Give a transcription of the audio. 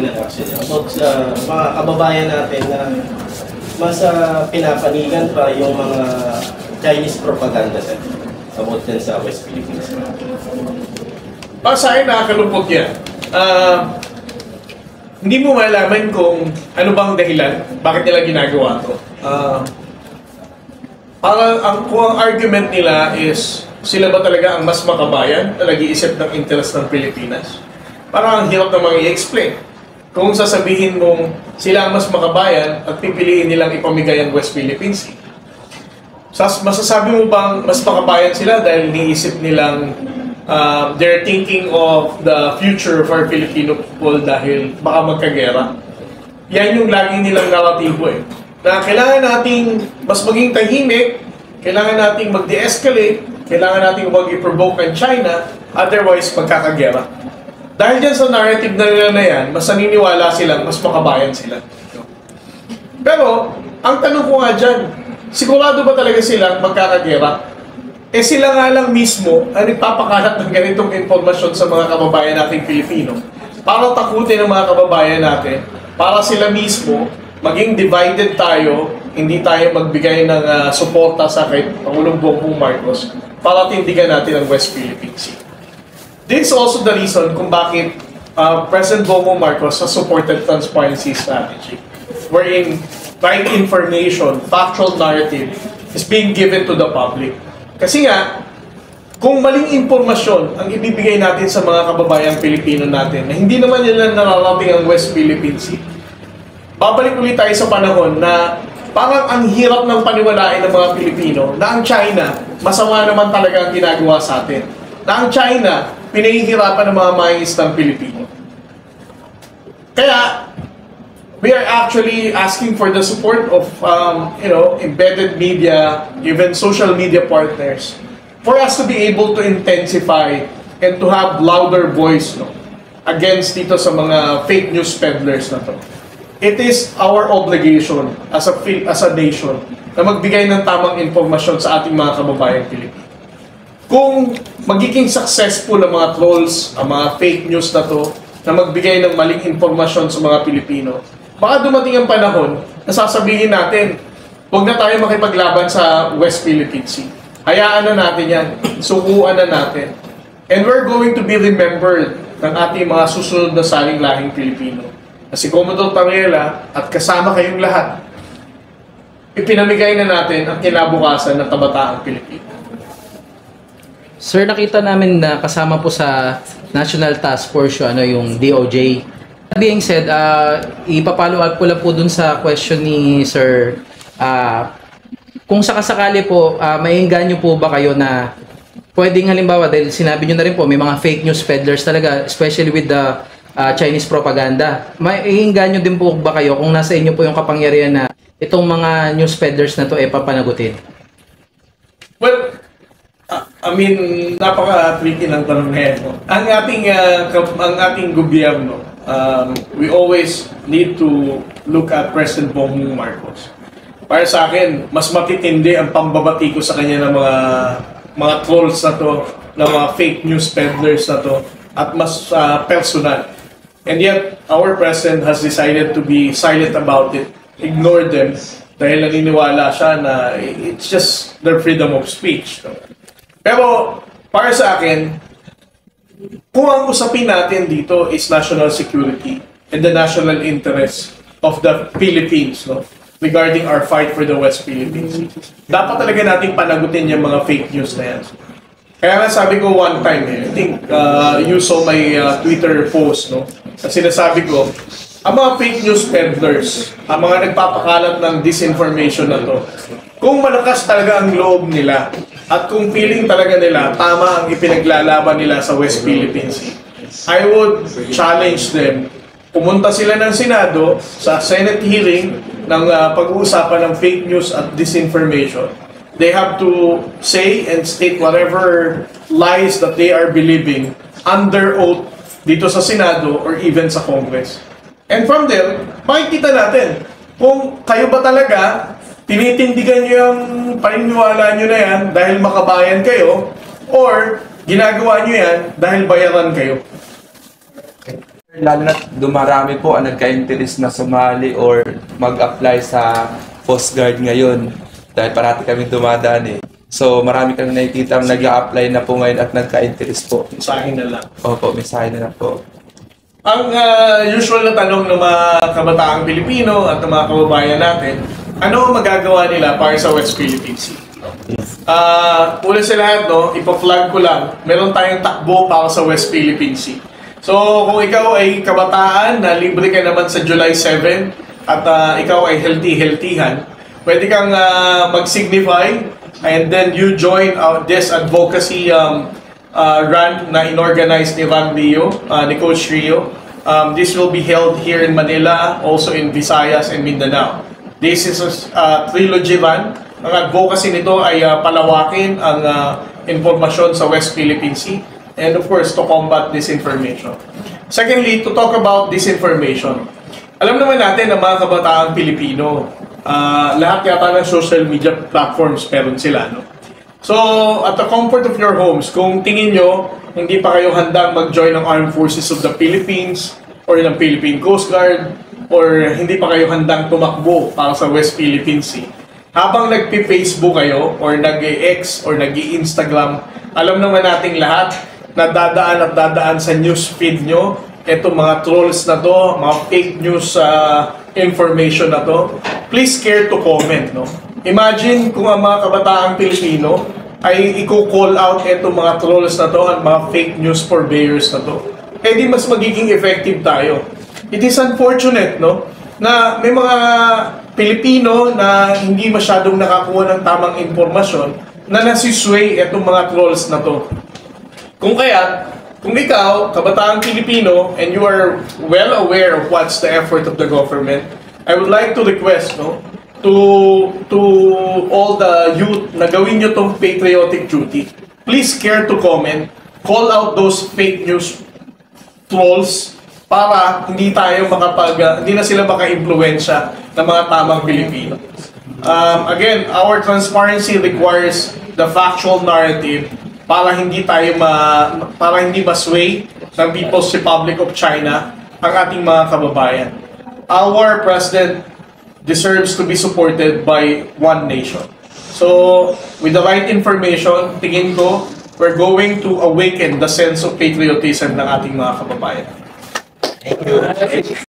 na actually about sa mga kababayan natin na mas pinapanigan pa yung mga Chinese propaganda about din sa West Philippines. Para sa akin, nakakalungkot yan. Hindi mo malaman kung ano bang dahilan, bakit nila ginagawa to. Kung ang argument nila is, sila ba talaga ang mas makabayan na nag-iisip ng interest ng Pilipinas? Parang ang hirap namang i-explain. Kung sasabihin mong sila ang mas makabayan at pipiliin nilang ipamigay ang West Philippine Sea, masasabi mo bang mas makabayan sila dahil niisip nilang they're thinking of the future of our Filipino people dahil baka magkagera? Yan yung lagi nilang naratibo eh. Na kailangan nating mas maging tahimik, kailangan nating mag-de-escalate, kailangan nating huwag i-provoke ang China, otherwise magkakagera. Dahil dyan sa narrative na nila na yan, mas naniniwala silang mas makabayan sila. Pero, ang tanong ko nga dyan, sigurado ba talaga silang magkakagera? Eh sila nga lang mismo ang nagpapakalat ng ganitong informasyon sa mga kababayan nating Pilipino para takutin ang mga kababayan natin, para sila mismo maging divided tayo, hindi tayo magbigay ng suporta sa kay Pangulong Bongbong Marcos para tindigan natin ang West Philippine Sea. This is also the reason kung bakit President Bongbong Marcos has supported transparency strategy, wherein right information, factual narrative is being given to the public. Kasi nga, kung maling impormasyon ang ibibigay natin sa mga kababayang Pilipino natin na hindi naman nila nararating ang West Philippine Sea, babalik ulit tayo sa panahon na parang ang hirap ng paniwalain ng mga Pilipino na ang China, masama naman talaga ang ginagawa sa atin. Na ang China, pinahihirapan ng mga mangingisdang Pilipino. Kaya, we are actually asking for the support of embedded media, even social media partners, for us to be able to intensify and to have louder voice against dito sa mga fake news peddlers na to. It is our obligation as a nation na magbigay ng tamang informasyon sa ating mga kababayang Pilipino. Kung magiging successful ang mga trolls, ang mga fake news na to, na magbigay ng maling informasyon sa mga Pilipino, baka dumating ang panahon na sasabihin natin, huwag na tayo makipaglaban sa West Philippine Sea. Hayaan na natin yan. Sukuan na natin. And we're going to be remembered ng ating mga susunod na saling lahing Pilipino. Na si Commodore Tariela at kasama kayong lahat, ipinamigay na natin ang kinabukasan ng kabataang Pilipino. Sir, nakita namin na kasama po sa National Task Force yung DOJ. That being said, ipapalo up ko lang po dun sa question ni Sir. Kung sakasakali po, maiinganyo po ba kayo na pwedeng halimbawa, dahil sinabi nyo na rin po, may mga fake news peddlers talaga, especially with the Chinese propaganda. Maiinganyo din po ba kayo kung nasa inyo po yung kapangyarihan na itong mga news peddlers na to papanagutin? Well, napaka-tricky ng tanong na yan. Ang ating gobyerno, we always need to look at President Bongbong Marcos. Para sa akin, mas matitindi ang pambabati ko sa kanya ng mga trolls na to, ng mga fake news peddlers na to, at mas personal. And yet, our President has decided to be silent about it, ignore them, dahil naniniwala siya na it's just their freedom of speech. Pero, para sa akin, kung ang usapin natin dito is national security and the national interest of the Philippines, regarding our fight for the West Philippines, dapat talaga nating panagutin yung mga fake news na yan. Kaya nga sabi ko one time, I think you saw my Twitter post, na sinasabi ko, ang mga fake news peddlers, ang mga nagpapakalat ng disinformation na to, kung malakas talaga ang loob nila, at kung feeling talaga nila, tama ang ipinaglalaban nila sa West Philippine Sea, I would challenge them. Pumunta sila ng Senado sa Senate hearing ng pag-uusapan ng fake news at disinformation. They have to say and state whatever lies that they are believing under oath dito sa Senado or even sa Congress. And from there, makikita natin kung kayo ba talaga tinitindigan nyo yung paniniwala nyo na yan dahil makabayan kayo or ginagawa nyo yan dahil bayaran kayo. Lalo na dumarami po ang nagka-interest na sumali or mag-apply sa Coast Guard ngayon dahil parati kami dumadaan eh. So marami kami nakikita nag-a-apply na po ngayon at nagka-interest po. Sa akin na lang. Opo, mensahe na lang po. Ang usual na tanong ng mga kabataang Pilipino at ng mga kababayan natin, ano ang magagawa nila para sa West Philippine Sea? Una sa lahat, no, ipa-flag ko lang, meron tayong takbo para sa West Philippine Sea. So, kung ikaw ay kabataan na libre ka naman sa July 7 at ikaw ay healthy-healthyhan, pwede kang mag-signify and then you join this advocacy run na inorganize ni Ram Rio, ni Coach Rio. This will be held here in Manila, also in Visayas and Mindanao. This is a trilogy run. Ang advocacy nito ay palawakin ang impormasyon sa West Philippine Sea and of course to combat disinformation. Secondly, to talk about disinformation. Alam naman natin na mga kabataang Pilipino, lahat yata ng social media platforms meron sila, no? So, at the comfort of your homes, kung tingin nyo hindi pa kayo handang mag-join ng Armed Forces of the Philippines or ng Philippine Coast Guard or hindi pa kayo handang tumakbo para sa West Philippine Sea, habang nagpi-Facebook kayo or nag-X or nag-Instagram, alam naman nating lahat na dadaan sa news feed nyo itong mga trolls na to, mga fake news information na to. Please care to comment, no? Imagine kung ang mga kabataang Pilipino ay i-call out itong mga trolls na to at mga fake news purveyors na to. Eh di mas magiging effective tayo. It is unfortunate, no, na may mga Pilipino na hindi masyadong nakakuha ng tamang impormasyon na nasisway itong mga trolls na to. Kung ikaw, kabataang Pilipino, and you are well aware of what's the effort of the government, I would like to request, no, to all the youth na gawin nyo tong patriotic duty. Please care to comment, call out those fake news trolls para hindi na sila maka-impluwensya ng mga tamang Pilipino. Again, our transparency requires the factual narrative para hindi masway ng People's Republic of China ang ating mga kababayan. Our president deserves to be supported by one nation. So, with the right information, tingin ko, we're going to awaken the sense of patriotism ng ating mga kababayan. Thank you.